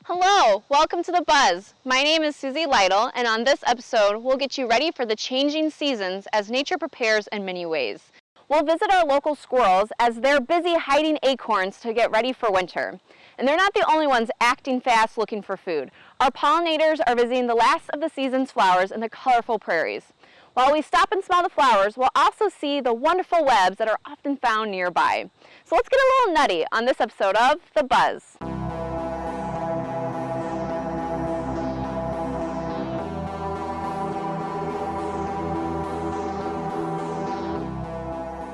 Hello, welcome to The Buzz. My name is Susie Lytle, and on this episode, we'll get you ready for the changing seasons as nature prepares in many ways. We'll visit our local squirrels as they're busy hiding acorns to get ready for winter. And they're not the only ones acting fast looking for food. Our pollinators are visiting the last of the season's flowers in the colorful prairies. While we stop and smell the flowers, we'll also see the wonderful webs that are often found nearby. So let's get a little nutty on this episode of The Buzz.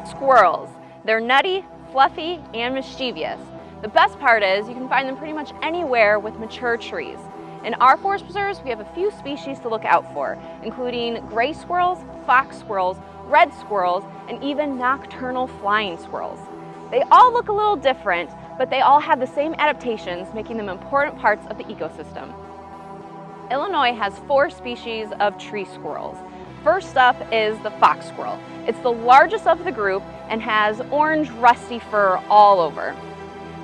Squirrels. They're nutty, fluffy, and mischievous. The best part is you can find them pretty much anywhere with mature trees. In our forest preserves, we have a few species to look out for, including gray squirrels, fox squirrels, red squirrels, and even nocturnal flying squirrels. They all look a little different, but they all have the same adaptations, making them important parts of the ecosystem. Illinois has 4 species of tree squirrels. First up is the fox squirrel. It's the largest of the group and has orange rusty fur all over.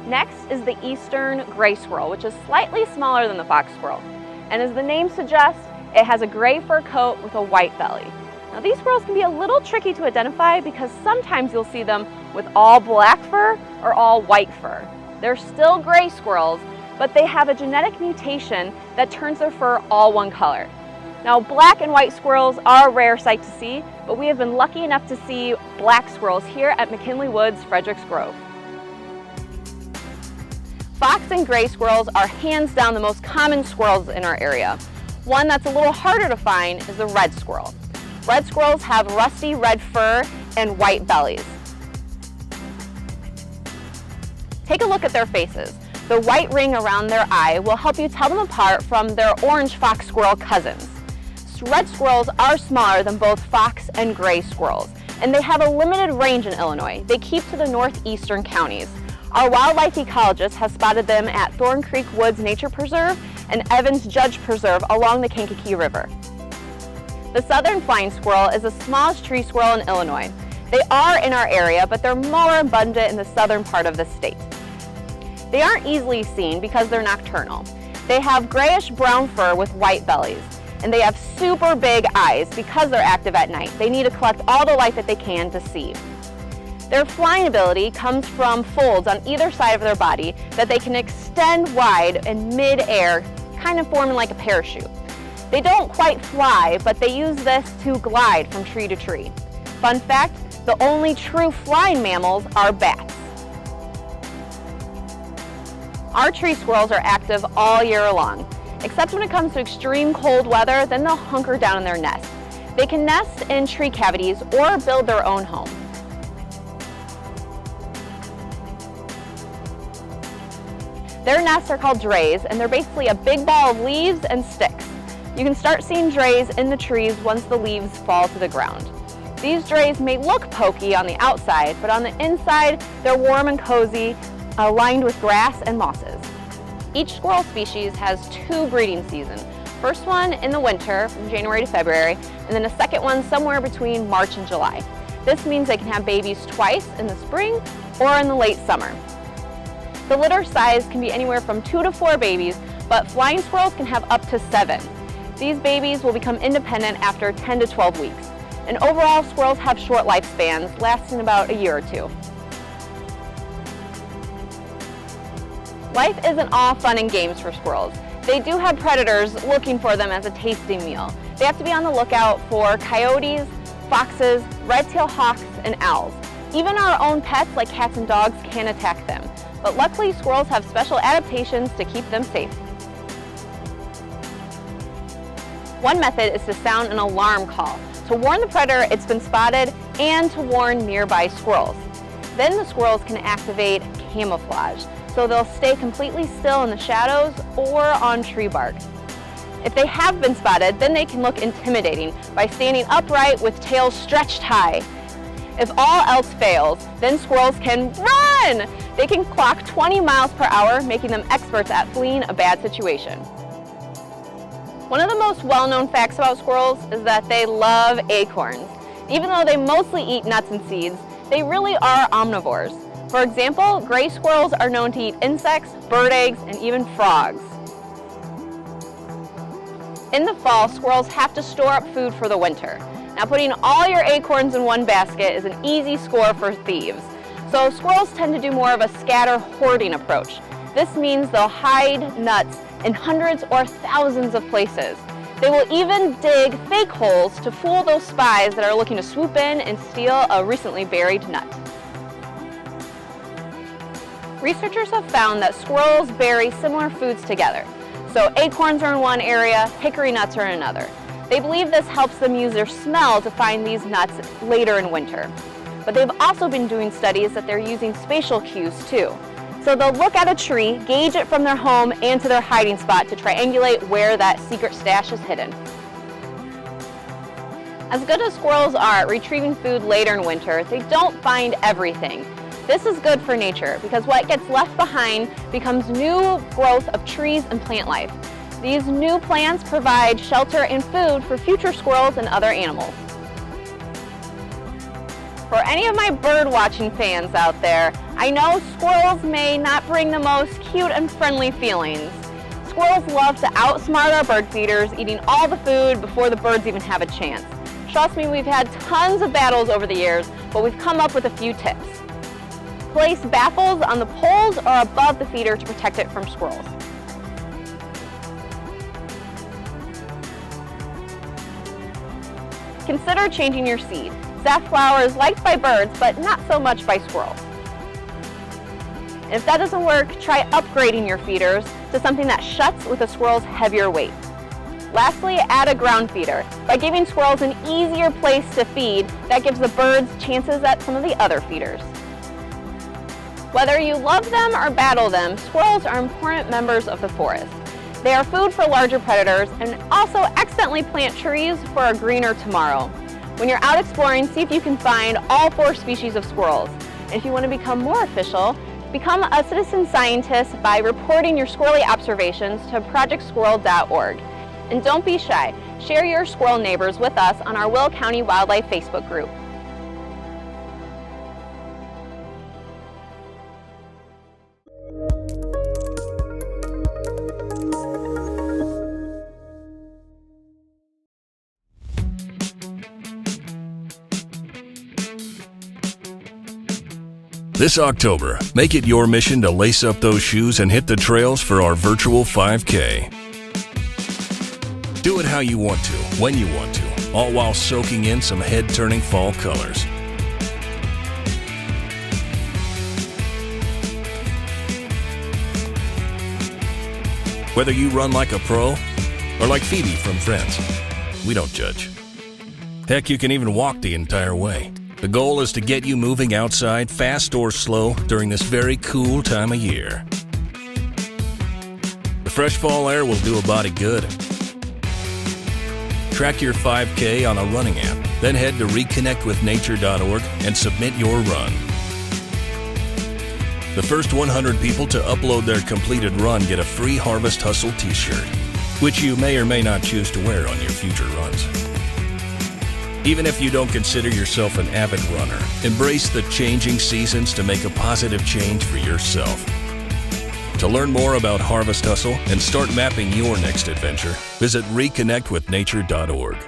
Next is the eastern gray squirrel, which is slightly smaller than the fox squirrel. And as the name suggests, it has a gray fur coat with a white belly. Now these squirrels can be a little tricky to identify because sometimes you'll see them with all black fur or all white fur. They're still gray squirrels, but they have a genetic mutation that turns their fur all one color. Now, black and white squirrels are a rare sight to see, but we have been lucky enough to see black squirrels here at McKinley Woods, Frederick's Grove. Fox and gray squirrels are hands down the most common squirrels in our area. One that's a little harder to find is the red squirrel. Red squirrels have rusty red fur and white bellies. Take a look at their faces. The white ring around their eye will help you tell them apart from their orange fox squirrel cousins. Red squirrels are smaller than both fox and gray squirrels, and they have a limited range in Illinois. They keep to the northeastern counties. Our wildlife ecologist has spotted them at Thorn Creek Woods Nature Preserve and Evans Judge Preserve along the Kankakee River. The southern flying squirrel is the smallest tree squirrel in Illinois. They are in our area, but they're more abundant in the southern part of the state. They aren't easily seen because they're nocturnal. They have grayish brown fur with white bellies. And they have super big eyes because they're active at night. They need to collect all the light that they can to see. Their flying ability comes from folds on either side of their body that they can extend wide in mid-air, kind of forming like a parachute. They don't quite fly, but they use this to glide from tree to tree. Fun fact, the only true flying mammals are bats. Our tree squirrels are active all year long. Except when it comes to extreme cold weather, then they'll hunker down in their nest. They can nest in tree cavities or build their own home. Their nests are called drays, and they're basically a big ball of leaves and sticks. You can start seeing drays in the trees once the leaves fall to the ground. These drays may look pokey on the outside, but on the inside, they're warm and cozy, lined with grass and mosses. Each squirrel species has 2 breeding seasons. First one in the winter, from January to February, and then a second one somewhere between March and July. This means they can have babies twice in the spring or in the late summer. The litter size can be anywhere from 2 to 4 babies, but flying squirrels can have up to 7. These babies will become independent after 10 to 12 weeks. And overall, squirrels have short lifespans, lasting about a year or 2. Life isn't all fun and games for squirrels. They do have predators looking for them as a tasty meal. They have to be on the lookout for coyotes, foxes, red-tailed hawks, and owls. Even our own pets like cats and dogs can attack them. But luckily, squirrels have special adaptations to keep them safe. One method is to sound an alarm call to warn the predator it's been spotted and to warn nearby squirrels. Then the squirrels can activate camouflage, so they'll stay completely still in the shadows or on tree bark. If they have been spotted, then they can look intimidating by standing upright with tails stretched high. If all else fails, then squirrels can run! They can clock 20 miles per hour, making them experts at fleeing a bad situation. One of the most well-known facts about squirrels is that they love acorns. Even though they mostly eat nuts and seeds, they really are omnivores. For example, gray squirrels are known to eat insects, bird eggs, and even frogs. In the fall, squirrels have to store up food for the winter. Now, putting all your acorns in one basket is an easy score for thieves. So squirrels tend to do more of a scatter hoarding approach. This means they'll hide nuts in hundreds or thousands of places. They will even dig fake holes to fool those spies that are looking to swoop in and steal a recently buried nut. Researchers have found that squirrels bury similar foods together. So acorns are in one area, hickory nuts are in another. They believe this helps them use their smell to find these nuts later in winter. But they've also been doing studies that they're using spatial cues too. So they'll look at a tree, gauge it from their home and to their hiding spot to triangulate where that secret stash is hidden. As good as squirrels are at retrieving food later in winter, they don't find everything. This is good for nature because what gets left behind becomes new growth of trees and plant life. These new plants provide shelter and food for future squirrels and other animals. For any of my bird watching fans out there, I know squirrels may not bring the most cute and friendly feelings. Squirrels love to outsmart our bird feeders, eating all the food before the birds even have a chance. Trust me, we've had tons of battles over the years, but we've come up with a few tips. Place baffles on the poles or above the feeder to protect it from squirrels. Consider changing your seed. Safflower is liked by birds, but not so much by squirrels. And if that doesn't work, try upgrading your feeders to something that shuts with a squirrel's heavier weight. Lastly, add a ground feeder. By giving squirrels an easier place to feed, that gives the birds chances at some of the other feeders. Whether you love them or battle them, squirrels are important members of the forest. They are food for larger predators and also accidentally plant trees for a greener tomorrow. When you're out exploring, see if you can find all 4 species of squirrels. And if you want to become more official, become a citizen scientist by reporting your squirrely observations to projectsquirrel.org. And don't be shy, share your squirrel neighbors with us on our Will County Wildlife Facebook group. This October, make it your mission to lace up those shoes and hit the trails for our virtual 5K. Do it how you want to, when you want to, all while soaking in some head-turning fall colors. Whether you run like a pro or like Phoebe from Friends, we don't judge. Heck, you can even walk the entire way. The goal is to get you moving outside fast or slow during this very cool time of year. The fresh fall air will do a body good. Track your 5K on a running app, then head to reconnectwithnature.org and submit your run. The first 100 people to upload their completed run get a free Harvest Hustle t-shirt, which you may or may not choose to wear on your future runs. Even if you don't consider yourself an avid runner, embrace the changing seasons to make a positive change for yourself. To learn more about Harvest Hustle and start mapping your next adventure, visit reconnectwithnature.org.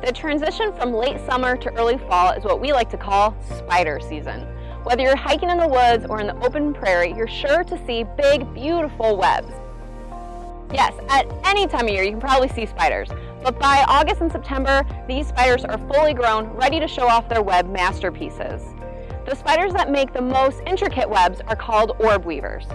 The transition from late summer to early fall is what we like to call spider season. Whether you're hiking in the woods or in the open prairie, you're sure to see big, beautiful webs. Yes, at any time of year you can probably see spiders, but by August and September, these spiders are fully grown, ready to show off their web masterpieces. The spiders that make the most intricate webs are called orb weavers.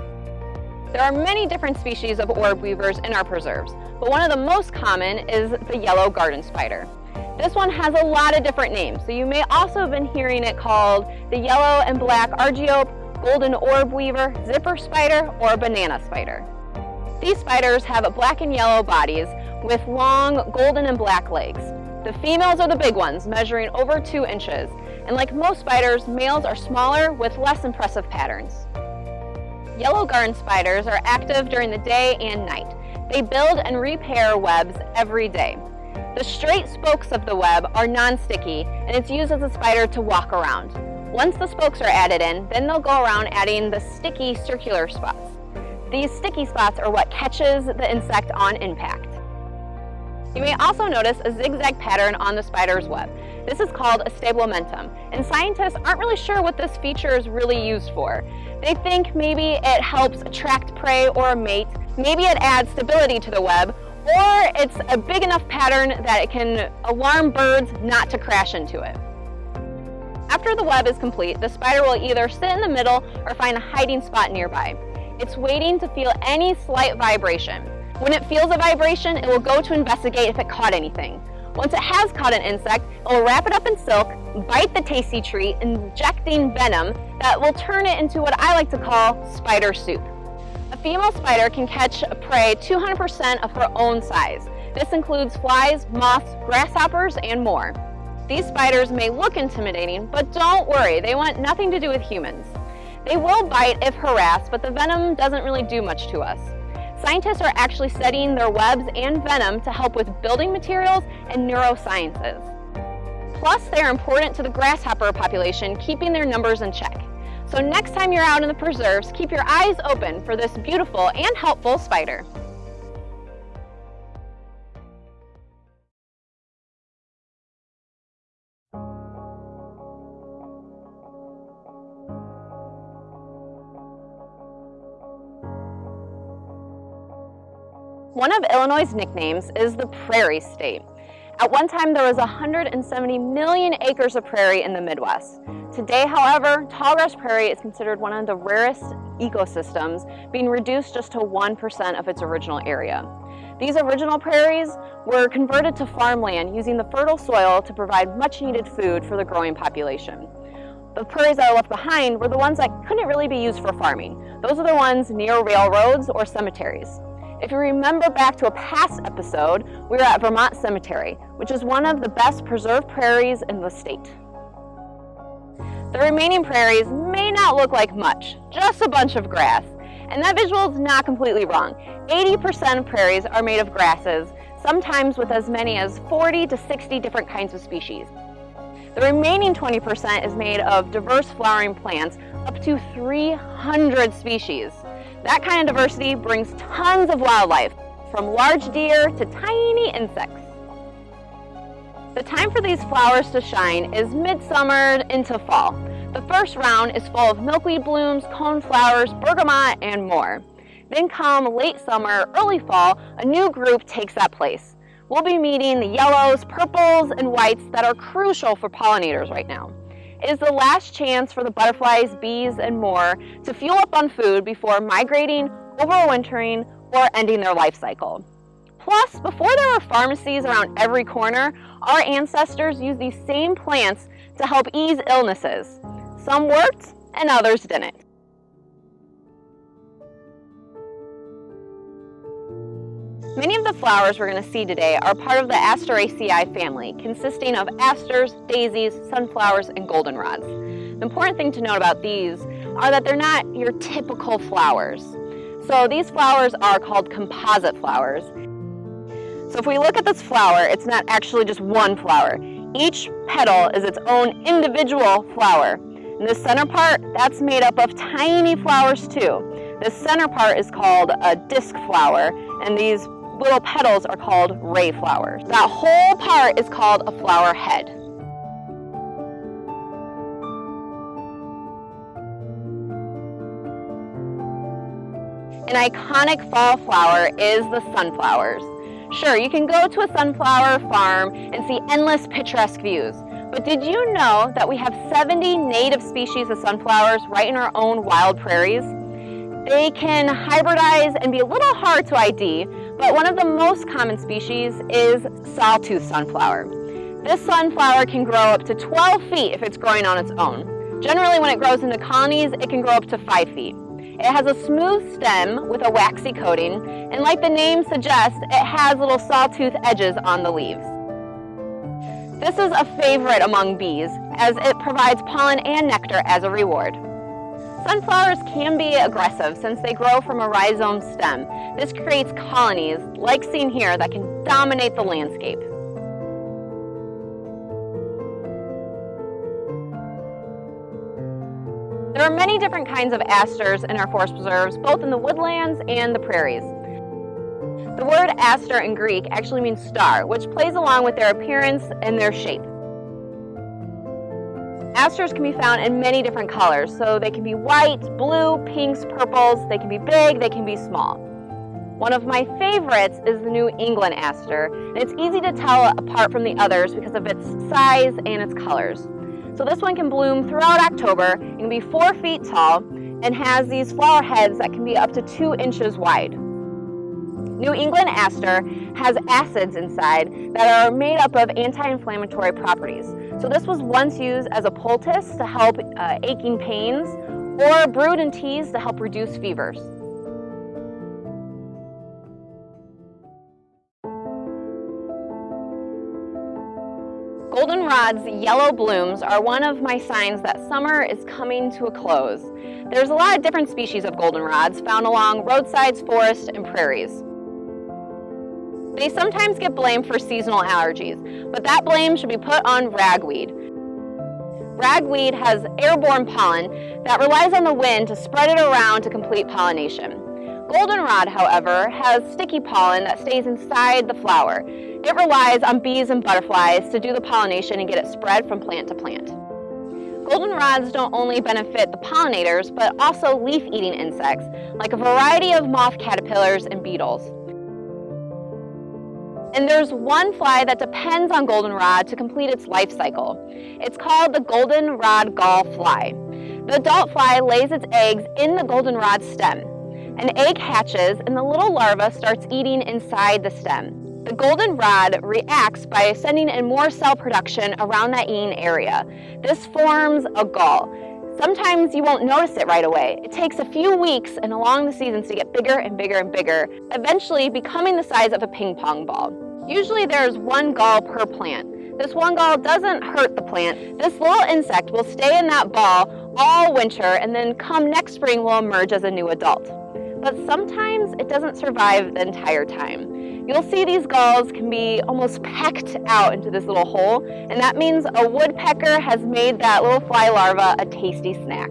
There are many different species of orb weavers in our preserves, but one of the most common is the yellow garden spider. This one has a lot of different names, so you may also have been hearing it called the yellow and black argiope, golden orb weaver, zipper spider, or banana spider. These spiders have black and yellow bodies with long golden and black legs. The females are the big ones, measuring over 2 inches, and like most spiders, males are smaller with less impressive patterns. Yellow garden spiders are active during the day and night. They build and repair webs every day. The straight spokes of the web are non-sticky, and it's used as a spider to walk around. Once the spokes are added in, then they'll go around adding the sticky circular spots. These sticky spots are what catches the insect on impact. You may also notice a zigzag pattern on the spider's web. This is called a stablementum, and scientists aren't really sure what this feature is really used for. They think maybe it helps attract prey or a mate, maybe it adds stability to the web, or it's a big enough pattern that it can alarm birds not to crash into it. After the web is complete, the spider will either sit in the middle or find a hiding spot nearby. It's waiting to feel any slight vibration. When it feels a vibration, it will go to investigate if it caught anything. Once it has caught an insect, it will wrap it up in silk, bite the tasty treat, injecting venom that will turn it into what I like to call spider soup. A female spider can catch a prey 200% of her own size. This includes flies, moths, grasshoppers, and more. These spiders may look intimidating, but don't worry, they want nothing to do with humans. They will bite if harassed, but the venom doesn't really do much to us. Scientists are actually studying their webs and venom to help with building materials and neurosciences. Plus, they are important to the grasshopper population, keeping their numbers in check. So next time you're out in the preserves, keep your eyes open for this beautiful and helpful spider. One of Illinois' nicknames is the Prairie State. At one time, there was 170 million acres of prairie in the Midwest. Today, however, tallgrass prairie is considered one of the rarest ecosystems, being reduced just to 1% of its original area. These original prairies were converted to farmland using the fertile soil to provide much-needed food for the growing population. The prairies that are left behind were the ones that couldn't really be used for farming. Those are the ones near railroads or cemeteries. If you remember back to a past episode, we were at Vermont Cemetery, which is one of the best preserved prairies in the state. The remaining prairies may not look like much, just a bunch of grass. And that visual is not completely wrong. 80% of prairies are made of grasses, sometimes with as many as 40 to 60 different kinds of species. The remaining 20% is made of diverse flowering plants, up to 300 species. That kind of diversity brings tons of wildlife, from large deer to tiny insects. The time for these flowers to shine is midsummer into fall. The first round is full of milkweed blooms, coneflowers, bergamot, and more. Then come late summer, early fall, a new group takes that place. We'll be meeting the yellows, purples, and whites that are crucial for pollinators right now. It is the last chance for the butterflies, bees, and more to fuel up on food before migrating, overwintering, or ending their life cycle. Plus, before there were pharmacies around every corner, our ancestors used these same plants to help ease illnesses. Some worked, and others didn't. Many of the flowers we're going to see today are part of the Asteraceae family, consisting of asters, daisies, sunflowers, and goldenrods. The important thing to note about these are that they're not your typical flowers. So these flowers are called composite flowers. So if we look at this flower, it's not actually just one flower. Each petal is its own individual flower. And the center part, that's made up of tiny flowers too. The center part is called a disc flower, and these little petals are called ray flowers. That whole part is called a flower head. An iconic fall flower is the sunflowers. Sure, you can go to a sunflower farm and see endless picturesque views, but did you know that we have 70 native species of sunflowers right in our own wild prairies? They can hybridize and be a little hard to ID, but one of the most common species is sawtooth sunflower. This sunflower can grow up to 12 feet if it's growing on its own. Generally, when it grows into colonies, it can grow up to 5 feet. It has a smooth stem with a waxy coating, and like the name suggests, it has little sawtooth edges on the leaves. This is a favorite among bees, as it provides pollen and nectar as a reward. Sunflowers can be aggressive since they grow from a rhizome stem. This creates colonies, like seen here, that can dominate the landscape. There are many different kinds of asters in our forest preserves, both in the woodlands and the prairies. The word aster in Greek actually means star, which plays along with their appearance and their shape. Asters can be found in many different colors, so they can be white, blue, pinks, purples, they can be big, they can be small. One of my favorites is the New England aster, and it's easy to tell apart from the others because of its size and its colors. So this one can bloom throughout October, it can be 4 feet tall, and has these flower heads that can be up to 2 inches wide. New England aster has acids inside that are made up of anti-inflammatory properties. So this was once used as a poultice to help aching pains, or brewed in teas to help reduce fevers. Goldenrod's yellow blooms are one of my signs that summer is coming to a close. There's a lot of different species of goldenrods found along roadsides, forests, and prairies. They sometimes get blamed for seasonal allergies, but that blame should be put on ragweed. Ragweed has airborne pollen that relies on the wind to spread it around to complete pollination. Goldenrod, however, has sticky pollen that stays inside the flower. It relies on bees and butterflies to do the pollination and get it spread from plant to plant. Goldenrods don't only benefit the pollinators, but also leaf-eating insects, like a variety of moth caterpillars and beetles. And there's one fly that depends on goldenrod to complete its life cycle. It's called the goldenrod gall fly. The adult fly lays its eggs in the goldenrod stem. An egg hatches and the little larva starts eating inside the stem. The goldenrod reacts by sending in more cell production around that eating area. This forms a gall. Sometimes you won't notice it right away. It takes a few weeks and along the seasons to get bigger and bigger and bigger, eventually becoming the size of a ping pong ball. Usually there's 1 gall per plant. This 1 gall doesn't hurt the plant. This little insect will stay in that ball all winter and then come next spring will emerge as a new adult. But sometimes it doesn't survive the entire time. You'll see these galls can be almost pecked out into this little hole, and that means a woodpecker has made that little fly larva a tasty snack.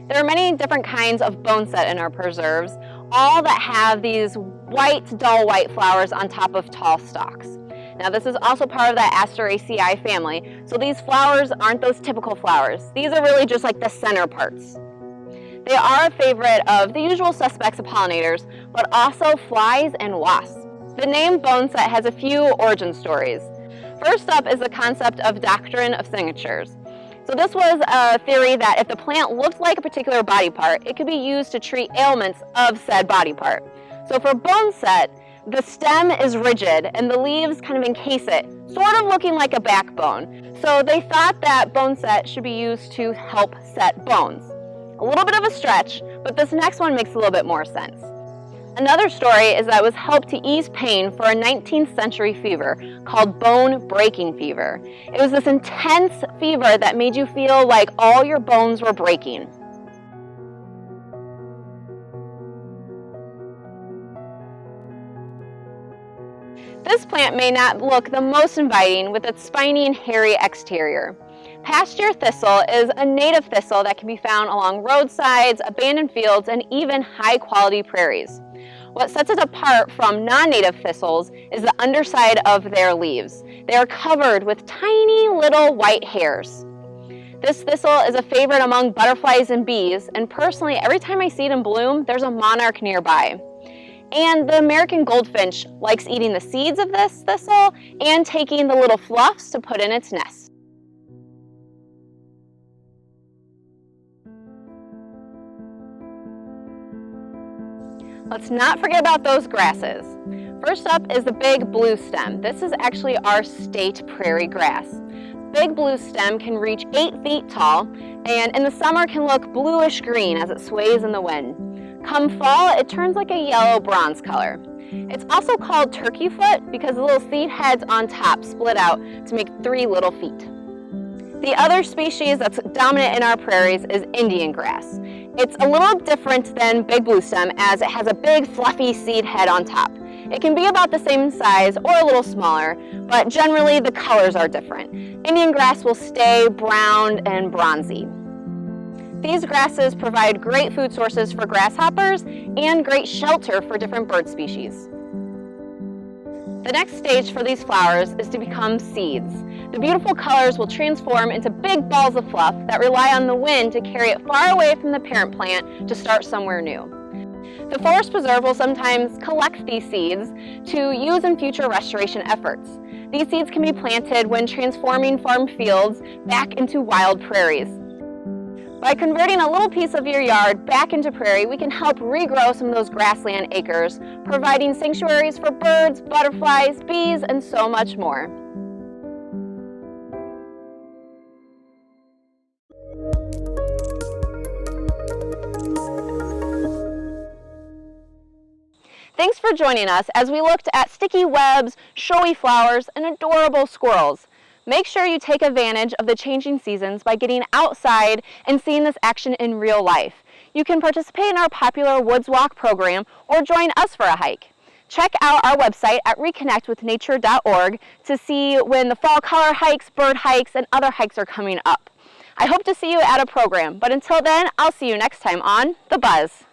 There are many different kinds of boneset in our preserves, all that have these white, dull white flowers on top of tall stalks. Now this is also part of that Asteraceae family, so these flowers aren't those typical flowers. These are really just like the center parts. They are a favorite of the usual suspects of pollinators, but also flies and wasps. The name boneset has a few origin stories. First up is the concept of doctrine of signatures. So this was a theory that if the plant looked like a particular body part, it could be used to treat ailments of said body part. So for boneset, the stem is rigid and the leaves kind of encase it, sort of looking like a backbone. So they thought that boneset should be used to help set bones. A little bit of a stretch, but this next one makes a little bit more sense. Another story is that it was helped to ease pain for a 19th century fever called bone-breaking fever. It was this intense fever that made you feel like all your bones were breaking. This plant may not look the most inviting with its spiny and hairy exterior. Pasture thistle is a native thistle that can be found along roadsides, abandoned fields, and even high-quality prairies. What sets it apart from non-native thistles is the underside of their leaves. They are covered with tiny little white hairs. This thistle is a favorite among butterflies and bees, and personally, every time I see it in bloom, there's a monarch nearby. And the American goldfinch likes eating the seeds of this thistle and taking the little fluffs to put in its nest. Let's not forget about those grasses. First up is the big blue stem. This is actually our state prairie grass. Big blue stem can reach 8 feet tall and in the summer can look bluish green as it sways in the wind. Come fall, it turns like a yellow bronze color. It's also called turkey foot because the little seed heads on top split out to make 3 little feet. The other species that's dominant in our prairies is Indian grass. It's a little different than big bluestem as it has a big fluffy seed head on top. It can be about the same size or a little smaller, but generally the colors are different. Indian grass will stay brown and bronzy. These grasses provide great food sources for grasshoppers and great shelter for different bird species. The next stage for these flowers is to become seeds. The beautiful colors will transform into big balls of fluff that rely on the wind to carry it far away from the parent plant to start somewhere new. The Forest Preserve will sometimes collect these seeds to use in future restoration efforts. These seeds can be planted when transforming farm fields back into wild prairies. By converting a little piece of your yard back into prairie, we can help regrow some of those grassland acres, providing sanctuaries for birds, butterflies, bees, and so much more. Thanks for joining us as we looked at sticky webs, showy flowers, and adorable squirrels. Make sure you take advantage of the changing seasons by getting outside and seeing this action in real life. You can participate in our popular Woods Walk program or join us for a hike. Check out our website at reconnectwithnature.org to see when the fall color hikes, bird hikes, and other hikes are coming up. I hope to see you at a program, but until then, I'll see you next time on The Buzz.